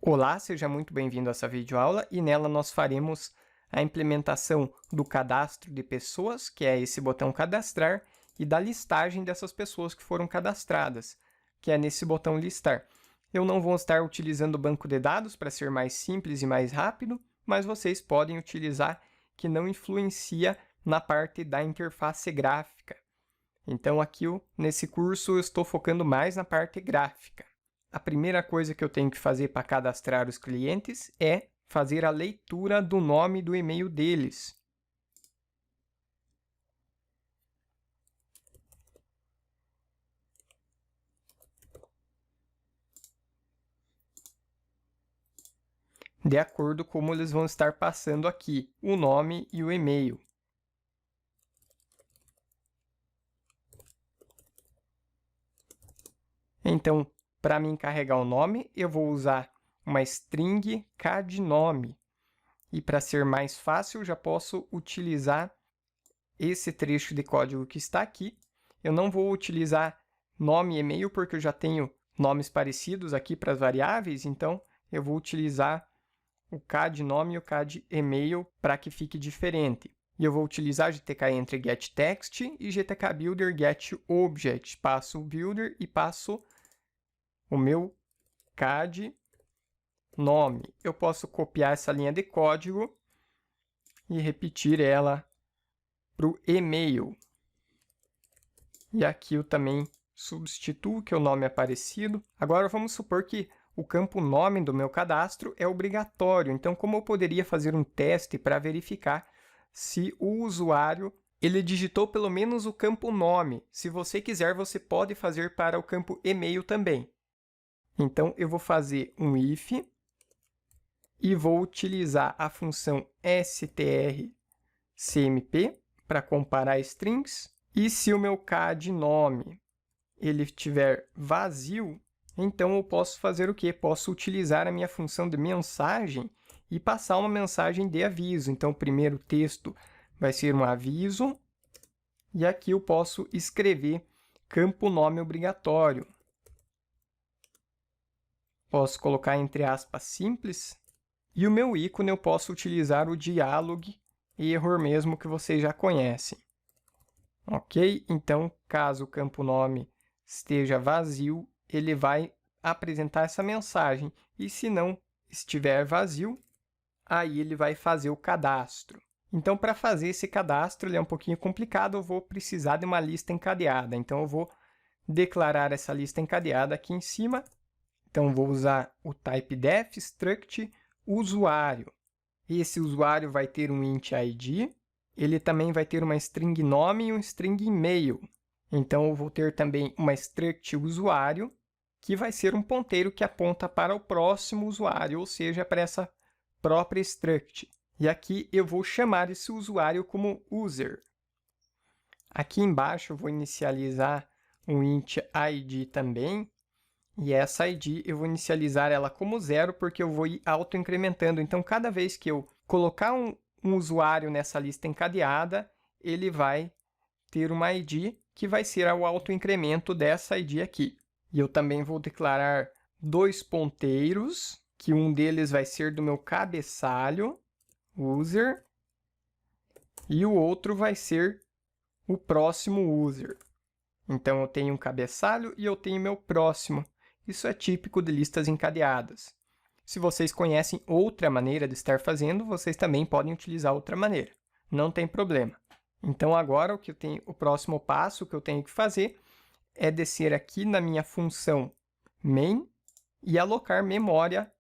Olá, seja muito bem-vindo a essa videoaula e nela nós faremos a implementação do cadastro de pessoas, que é esse botão cadastrar, e da listagem dessas pessoas que foram cadastradas, que é nesse botão listar. Eu não vou estar utilizando o banco de dados para ser mais simples e mais rápido, mas vocês podem utilizar que não influencia na parte da interface gráfica. Então aqui nesse curso eu estou focando mais na parte gráfica. A primeira coisa que eu tenho que fazer para cadastrar os clientes é fazer a leitura do nome do e-mail deles. De acordo com como eles vão estar passando aqui, o nome e o e-mail. Então, para me encarregar o nome, eu vou usar uma string cadnome. E para ser mais fácil, já posso utilizar esse trecho de código que está aqui. Eu não vou utilizar nome e e-mail, porque eu já tenho nomes parecidos aqui para as variáveis, então eu vou utilizar o cadnome e o cademail para que fique diferente. E eu vou utilizar GTK-Entry getText e GTK-Builder getObject. Passo o builder e passo o meu cadnome. Eu posso copiar essa linha de código e repetir ela para o e-mail. E aqui eu também substituo que o nome é parecido. Agora vamos supor que o campo nome do meu cadastro é obrigatório. Então, como eu poderia fazer um teste para verificar se o usuário ele digitou pelo menos o campo nome? Se você quiser, você pode fazer para o campo e-mail também. Então, eu vou fazer um if e vou utilizar a função strcmp para comparar strings. E se o meu cadnome ele estiver vazio, então eu posso fazer o quê? Posso utilizar a minha função de mensagem e passar uma mensagem de aviso. Então, o primeiro texto vai ser um aviso. E aqui eu posso escrever campo nome obrigatório. Posso colocar entre aspas simples. E o meu ícone eu posso utilizar o dialog error mesmo que vocês já conhecem. Ok? Então, caso o campo nome esteja vazio, ele vai apresentar essa mensagem. E se não estiver vazio, aí ele vai fazer o cadastro. Então, para fazer esse cadastro, ele é um pouquinho complicado, eu vou precisar de uma lista encadeada. Então, eu vou declarar essa lista encadeada aqui em cima. Então, vou usar o typedef struct usuário. Esse usuário vai ter um int id. Ele também vai ter uma string nome e um string e-mail. Então, eu vou ter também uma struct usuário, que vai ser um ponteiro que aponta para o próximo usuário, ou seja, para essa própria struct. E aqui eu vou chamar esse usuário como user. Aqui embaixo eu vou inicializar um int id também. E essa id eu vou inicializar ela como 0, porque eu vou ir auto-incrementando. Então, cada vez que eu colocar um usuário nessa lista encadeada, ele vai ter uma id que vai ser o auto-incremento dessa id aqui. E eu também vou declarar dois ponteiros, que um deles vai ser do meu cabeçalho, user, e o outro vai ser o próximo user. Então, eu tenho um cabeçalho e eu tenho meu próximo. Isso é típico de listas encadeadas. Se vocês conhecem outra maneira de estar fazendo, vocês também podem utilizar outra maneira. Não tem problema. Então, agora o próximo passo que eu tenho que fazer é descer aqui na minha função main e alocar memória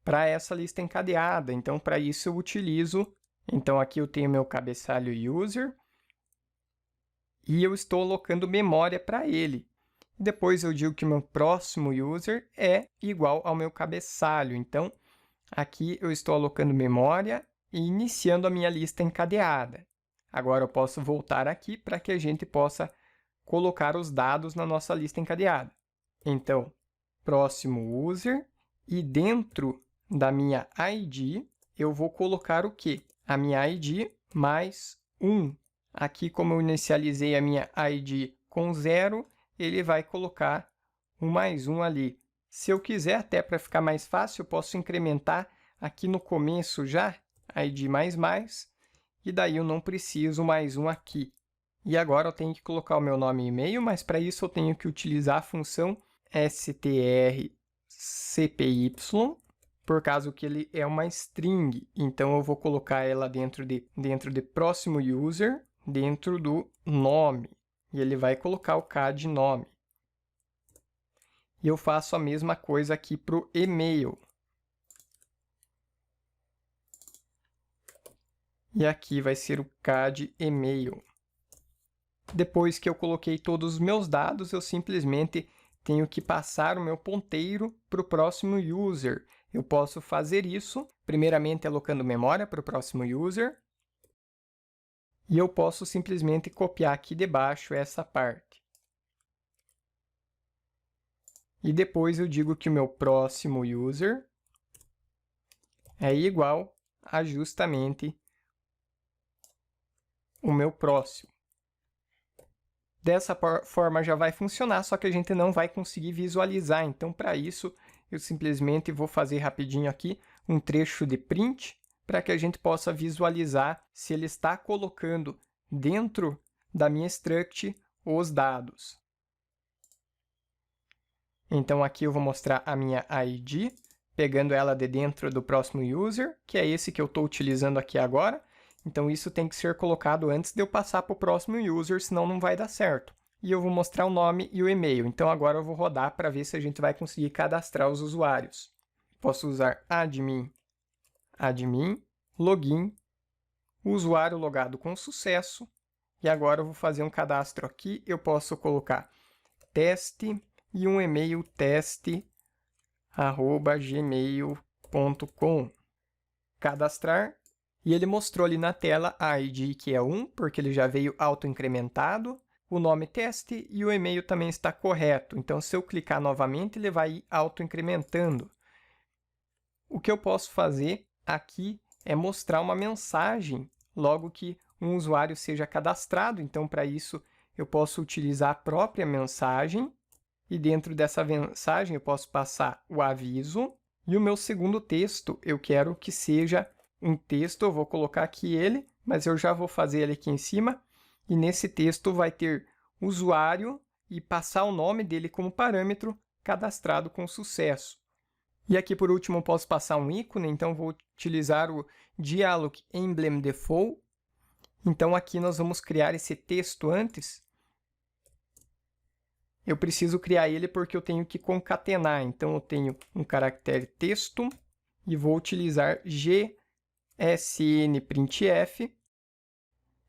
para essa lista encadeada. Então, para isso eu utilizo... Então, aqui eu tenho meu cabeçalho user e eu estou alocando memória para ele. Depois eu digo que o meu próximo user é igual ao meu cabeçalho. Então, aqui eu estou alocando memória e iniciando a minha lista encadeada. Agora eu posso voltar aqui para que a gente possa colocar os dados na nossa lista encadeada. Então, próximo user, e dentro da minha id, eu vou colocar o quê? A minha id mais 1. Aqui, como eu inicializei a minha id com 0, ele vai colocar um mais 1 ali, Se eu quiser, até para ficar mais fácil, eu posso incrementar aqui no começo já, ID++, e daí eu não preciso mais um aqui. E agora eu tenho que colocar o meu nome e e-mail, mas para isso eu tenho que utilizar a função strcpy, por causa que ele é uma string. Então eu vou colocar ela dentro de próximo user, dentro do nome. E ele vai colocar o K de nome. E eu faço a mesma coisa aqui para o e-mail. E aqui vai ser o K de e-mail. Depois que eu coloquei todos os meus dados, eu simplesmente tenho que passar o meu ponteiro para o próximo user. Eu posso fazer isso, primeiramente alocando memória para o próximo user. E eu posso simplesmente copiar aqui debaixo essa parte. E depois eu digo que o meu próximo user é igual a justamente o meu próximo. Dessa forma já vai funcionar, só que a gente não vai conseguir visualizar. Então, para isso, eu simplesmente vou fazer rapidinho aqui um trecho de print para que a gente possa visualizar se ele está colocando dentro da minha struct os dados. Então, aqui eu vou mostrar a minha ID, pegando ela de dentro do próximo user, que é esse que eu estou utilizando aqui agora. Então, isso tem que ser colocado antes de eu passar para o próximo user, senão não vai dar certo. E eu vou mostrar o nome e o e-mail. Então, agora eu vou rodar para ver se a gente vai conseguir cadastrar os usuários. Posso usar admin, login, usuário logado com sucesso. E agora eu vou fazer um cadastro aqui. Eu posso colocar teste e um e-mail teste@gmail.com. Cadastrar. E ele mostrou ali na tela a ID, que é 1, porque ele já veio auto-incrementado, o nome teste e o e-mail também está correto. Então, se eu clicar novamente, ele vai ir auto-incrementando. O que eu posso fazer aqui é mostrar uma mensagem logo que um usuário seja cadastrado. Então, para isso, eu posso utilizar a própria mensagem. E dentro dessa mensagem, eu posso passar o aviso. E o meu segundo texto, eu quero que seja um texto, eu vou colocar aqui ele, mas eu já vou fazer ele aqui em cima. E nesse texto vai ter usuário e passar o nome dele como parâmetro cadastrado com sucesso. E aqui, por último, eu posso passar um ícone, então vou utilizar o Dialog Emblem Default. Então, aqui nós vamos criar esse texto antes. Eu preciso criar ele porque eu tenho que concatenar. Então, eu tenho um caractere texto e vou utilizar gsnprintf.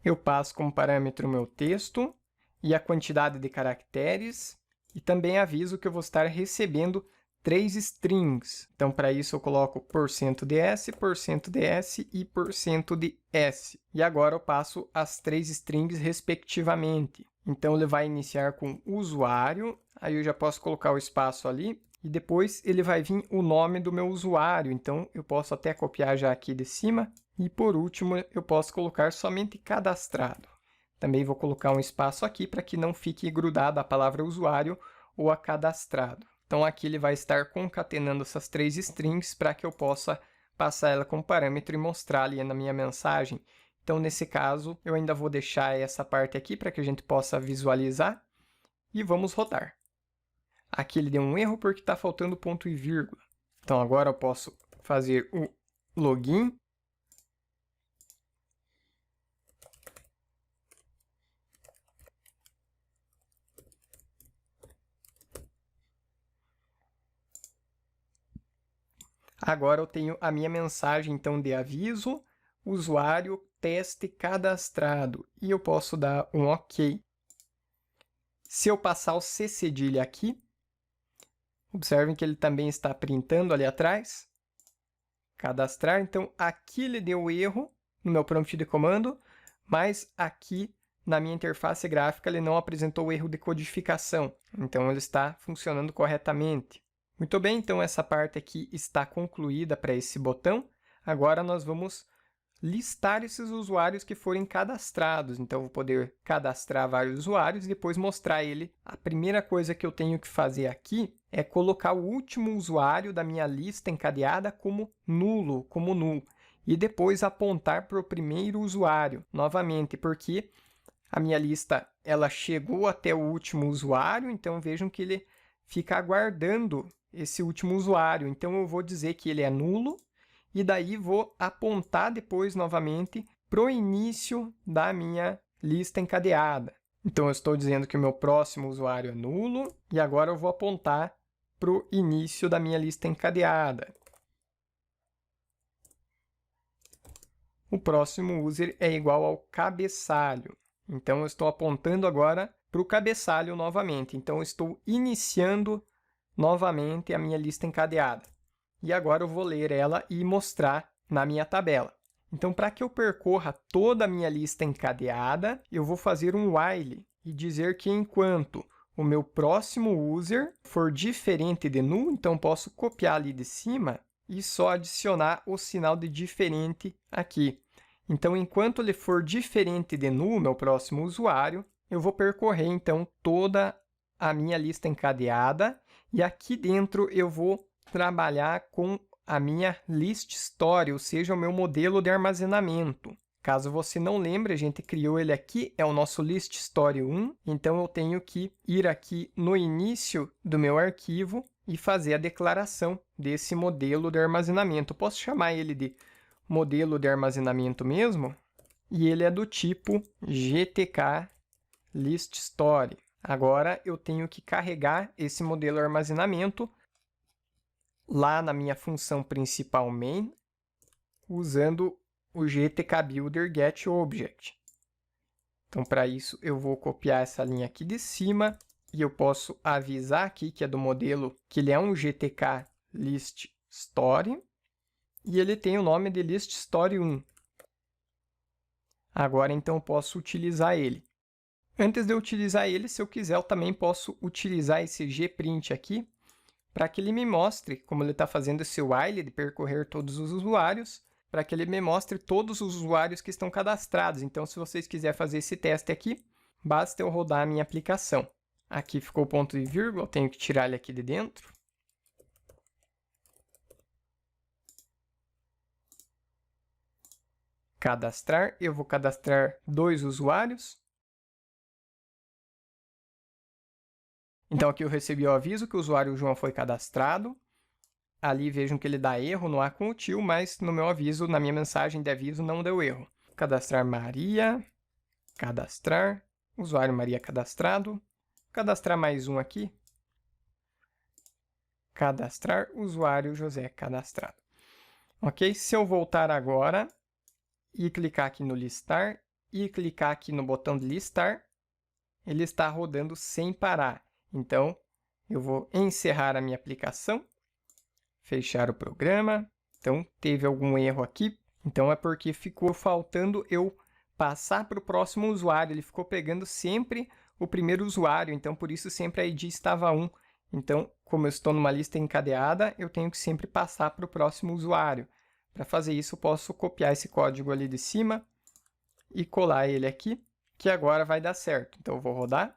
Eu passo como parâmetro o meu texto e a quantidade de caracteres. E também aviso que eu vou estar recebendo 3 strings. Então, para isso, eu coloco %ds, %ds e %ds. E agora eu passo as 3 strings respectivamente. Então, ele vai iniciar com usuário. Aí eu já posso colocar o espaço ali. E depois ele vai vir o nome do meu usuário. Então, eu posso até copiar já aqui de cima. E por último, eu posso colocar somente cadastrado. Também vou colocar um espaço aqui para que não fique grudada a palavra usuário ou a cadastrado. Então, aqui ele vai estar concatenando essas 3 strings para que eu possa passar ela como parâmetro e mostrar ali na minha mensagem. Então, nesse caso, eu ainda vou deixar essa parte aqui para que a gente possa visualizar. E vamos rodar. Aqui ele deu um erro porque está faltando ponto e vírgula. Então, agora eu posso fazer o login. Agora eu tenho a minha mensagem então de aviso, usuário, teste cadastrado. E eu posso dar um OK. Se eu passar o C cedilha aqui, observem que ele também está printando ali atrás. Cadastrar. Então, aqui ele deu erro no meu prompt de comando, mas aqui na minha interface gráfica ele não apresentou o erro de codificação. Então, ele está funcionando corretamente. Muito bem, então essa parte aqui está concluída para esse botão. Agora nós vamos listar esses usuários que forem cadastrados. Então, eu vou poder cadastrar vários usuários e depois mostrar ele. A primeira coisa que eu tenho que fazer aqui é colocar o último usuário da minha lista encadeada como nulo, como null. E depois apontar para o primeiro usuário, novamente, porque a minha lista ela chegou até o último usuário, então vejam que ele fica aguardando esse último usuário. Então, eu vou dizer que ele é nulo, e daí vou apontar depois novamente para o início da minha lista encadeada. Então, eu estou dizendo que o meu próximo usuário é nulo, e agora eu vou apontar para o início da minha lista encadeada. O próximo user é igual ao cabeçalho. Então, eu estou apontando agora para o cabeçalho novamente. Então, eu estou iniciando novamente a minha lista encadeada. E agora eu vou ler ela e mostrar na minha tabela. Então, para que eu percorra toda a minha lista encadeada, eu vou fazer um while e dizer que enquanto o meu próximo user for diferente de null, então posso copiar ali de cima e só adicionar o sinal de diferente aqui. Então, enquanto ele for diferente de null, meu próximo usuário, eu vou percorrer, então, toda a minha lista encadeada e aqui dentro eu vou trabalhar com a minha list story, ou seja, o meu modelo de armazenamento. Caso você não lembre, a gente criou ele aqui, é o nosso list story 1, então eu tenho que ir aqui no início do meu arquivo e fazer a declaração desse modelo de armazenamento. Eu posso chamar ele de modelo de armazenamento mesmo, e ele é do tipo GTK list story. Agora eu tenho que carregar esse modelo de armazenamento lá na minha função principal main, usando o GTK-Builder getObject. Então, para isso, eu vou copiar essa linha aqui de cima e eu posso avisar aqui que é do modelo, que ele é um GTK list story e ele tem o nome de list story 1. Agora, então, eu posso utilizar ele. Antes de eu utilizar ele, se eu quiser, eu também posso utilizar esse gprint aqui, para que ele me mostre, como ele está fazendo esse while de percorrer todos os usuários, para que ele me mostre todos os usuários que estão cadastrados. Então, se vocês quiserem fazer esse teste aqui, basta eu rodar a minha aplicação. Aqui ficou o ponto e vírgula, eu tenho que tirar ele aqui de dentro. Cadastrar, eu vou cadastrar 2 usuários. Então, aqui eu recebi o aviso que o usuário João foi cadastrado. Ali vejam que ele dá erro no ACOUNTIL, mas no meu aviso, na minha mensagem de aviso, não deu erro. Cadastrar Maria, cadastrar, usuário Maria cadastrado, cadastrar mais um aqui, cadastrar, usuário José cadastrado. Ok? Se eu voltar agora e clicar aqui no listar e clicar aqui no botão de listar, ele está rodando sem parar. Então, eu vou encerrar a minha aplicação, fechar o programa. Então, teve algum erro aqui. Então, é porque ficou faltando eu passar para o próximo usuário. Ele ficou pegando sempre o primeiro usuário. Então, por isso, sempre a ID estava 1. Então, como eu estou numa lista encadeada, eu tenho que sempre passar para o próximo usuário. Para fazer isso, eu posso copiar esse código ali de cima e colar ele aqui, que agora vai dar certo. Então, eu vou rodar.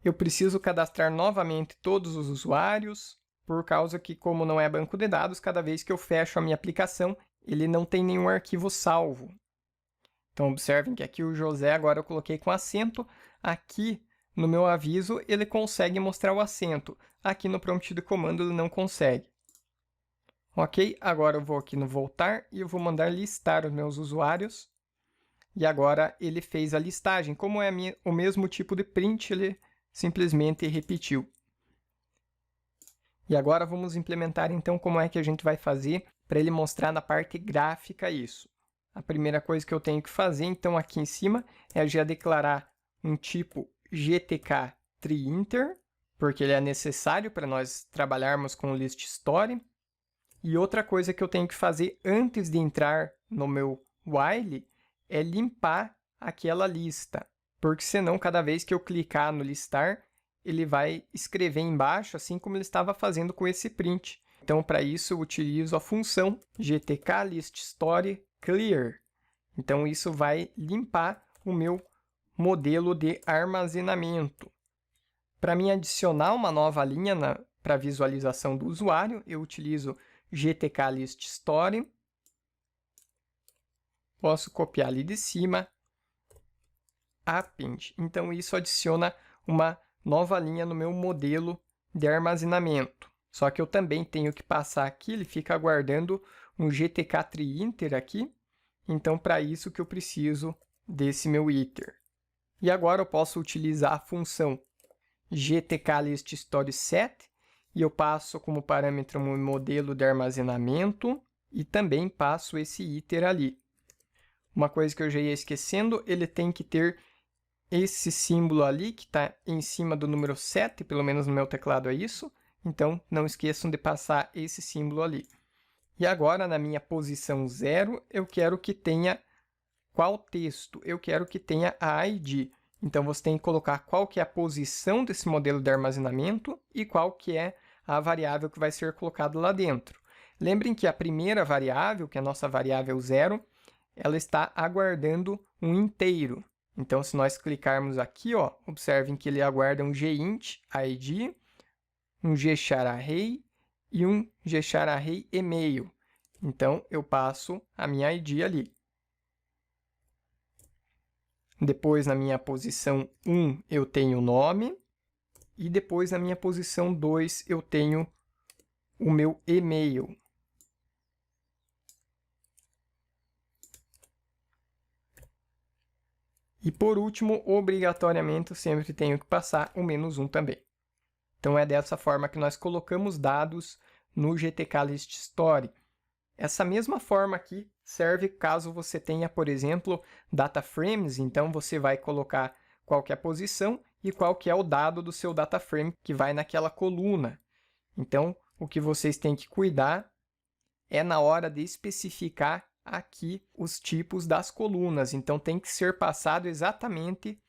Eu preciso cadastrar novamente todos os usuários, por causa que, como não é banco de dados, cada vez que eu fecho a minha aplicação, ele não tem nenhum arquivo salvo. Então, observem que aqui o José agora eu coloquei com acento. Aqui, no meu aviso, ele consegue mostrar o acento. Aqui no prompt de comando ele não consegue. Ok, agora eu vou aqui no voltar e eu vou mandar listar os meus usuários. E agora ele fez a listagem. Como é o mesmo tipo de print, ele simplesmente repetiu. E agora vamos implementar então como é que a gente vai fazer para ele mostrar na parte gráfica isso. A primeira coisa que eu tenho que fazer então aqui em cima é já declarar um tipo GTK TreeInter, porque ele é necessário para nós trabalharmos com o list story. E outra coisa que eu tenho que fazer antes de entrar no meu while é limpar aquela lista. Porque senão, cada vez que eu clicar no listar, ele vai escrever embaixo, assim como ele estava fazendo com esse print. Então, para isso, eu utilizo a função gtk_list_story_clear. Então, isso vai limpar o meu modelo de armazenamento. Para mim adicionar uma nova linha para a visualização do usuário, eu utilizo gtk_list_story. Posso copiar ali de cima, append. Então, isso adiciona uma nova linha no meu modelo de armazenamento. Só que eu também tenho que passar aqui, ele fica aguardando um gtk_tree_iter aqui. Então, para isso que eu preciso desse meu iter. E agora eu posso utilizar a função gtk_list_story_set e eu passo como parâmetro um modelo de armazenamento e também passo esse iter ali. Uma coisa que eu já ia esquecendo, ele tem que ter esse símbolo ali que está em cima do número 7, pelo menos no meu teclado é isso. Então, não esqueçam de passar esse símbolo ali. E agora, na minha posição 0, eu quero que tenha qual texto? Eu quero que tenha a ID. Então, você tem que colocar qual que é a posição desse modelo de armazenamento e qual que é a variável que vai ser colocada lá dentro. Lembrem que a primeira variável, que é a nossa variável 0, ela está aguardando um inteiro. Então, se nós clicarmos aqui, ó, observem que ele aguarda um gint id, um gcharArray e um gcharArray email. Então, eu passo a minha id ali. Depois, na minha posição 1, eu tenho o nome. E depois, na minha posição 2, eu tenho o meu e-mail. E por último, obrigatoriamente, eu sempre tenho que passar o -1 também. Então, é dessa forma que nós colocamos dados no gtk_list_story. Essa mesma forma aqui serve caso você tenha, por exemplo, data frames. Então, você vai colocar qual que é a posição e qual que é o dado do seu data frame que vai naquela coluna. Então, o que vocês têm que cuidar é na hora de especificar aqui os tipos das colunas. Então, tem que ser passado exatamente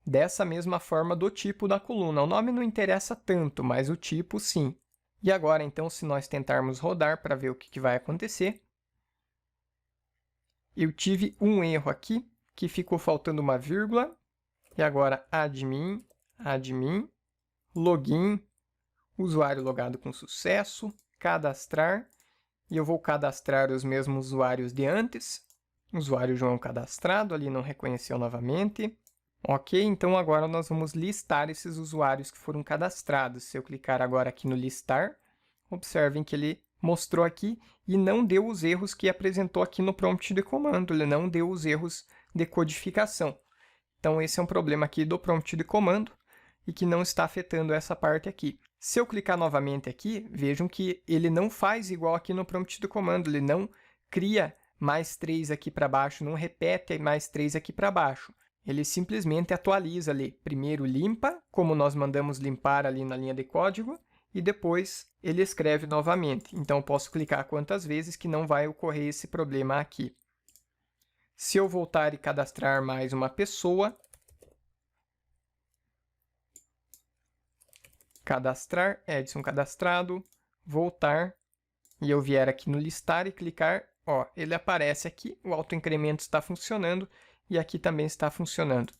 dessa mesma forma do tipo da coluna. O nome não interessa tanto, mas o tipo sim. E agora, então, se nós tentarmos rodar para ver o que vai acontecer, eu tive um erro aqui, que ficou faltando uma vírgula. E agora, admin, login, usuário logado com sucesso, cadastrar. E eu vou cadastrar os mesmos usuários de antes. Usuário João cadastrado, ali não reconheceu novamente. Ok, então agora nós vamos listar esses usuários que foram cadastrados. Se eu clicar agora aqui no listar, observem que ele mostrou aqui e não deu os erros que apresentou aqui no prompt de comando. Ele não deu os erros de codificação. Então, esse é um problema aqui do prompt de comando e que não está afetando essa parte aqui. Se eu clicar novamente aqui, vejam que ele não faz igual aqui no prompt de comando. Ele não cria mais 3 aqui para baixo, não repete mais 3 aqui para baixo. Ele simplesmente atualiza ali. Primeiro limpa, como nós mandamos limpar ali na linha de código, e depois ele escreve novamente. Então, eu posso clicar quantas vezes que não vai ocorrer esse problema aqui. Se eu voltar e cadastrar mais uma pessoa, cadastrar, Edson cadastrado, voltar, e eu vier aqui no listar e clicar, ó, ele aparece aqui, o autoincremento está funcionando, e aqui também está funcionando.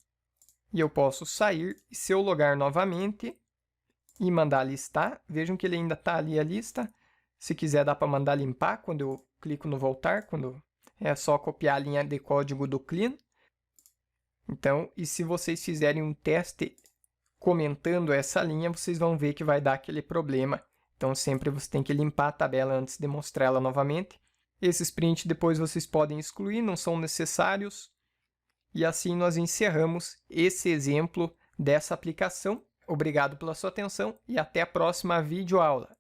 E eu posso sair, e se eu logar novamente e mandar listar, vejam que ele ainda está ali a lista. Se quiser, dá para mandar limpar quando eu clico no voltar, quando é só copiar a linha de código do clean. Então, e se vocês fizerem um teste comentando essa linha, vocês vão ver que vai dar aquele problema. Então, sempre você tem que limpar a tabela antes de mostrar ela novamente. Esses prints depois vocês podem excluir, não são necessários. E assim nós encerramos esse exemplo dessa aplicação. Obrigado pela sua atenção e até a próxima videoaula.